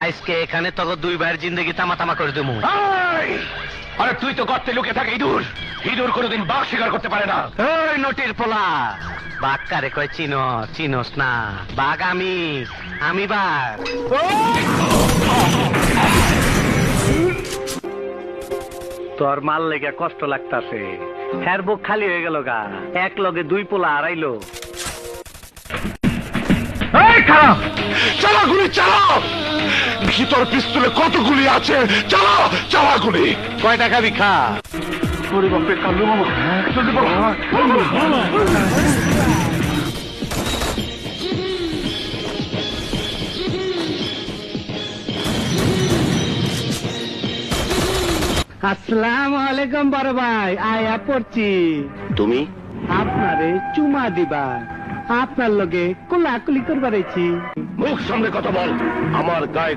আজকে এখানে তোকে দুই ভাইয়ের জিন্দগি তামা তামা করে দেবো। আরে তুই তো গর্তে লুকে থাকে ইঁদুর। ইঁদুর কোনোদিন বাঘ শিকার করতে পারে না। ওই নটির পোলা, বাঘ কারে কয় চিনোস না? বাঘ আমি বাঘ। তোর মাল লেগে কষ্ট লাগতাছে, হ্যার বুক খালি হয়ে গেল গা। এক লগে দুই পোলা হারাইলো। চালা গুলি চালাও। ভিতর পিস্তলে কত গুলি আছে, চালাও চালা গুলি। কয় টাকা বিখা? ওরে বাপরে, কালু মামা জলদি বলো। আসসালামু আলাইকুম বড় ভাই, আয়া পড়ছি। তুমি আপনারে চুমা দিবা, আপনার লগে কোলাকুলি করবার আইছি। মুখ সামনে কথা বল। আমার গায়ে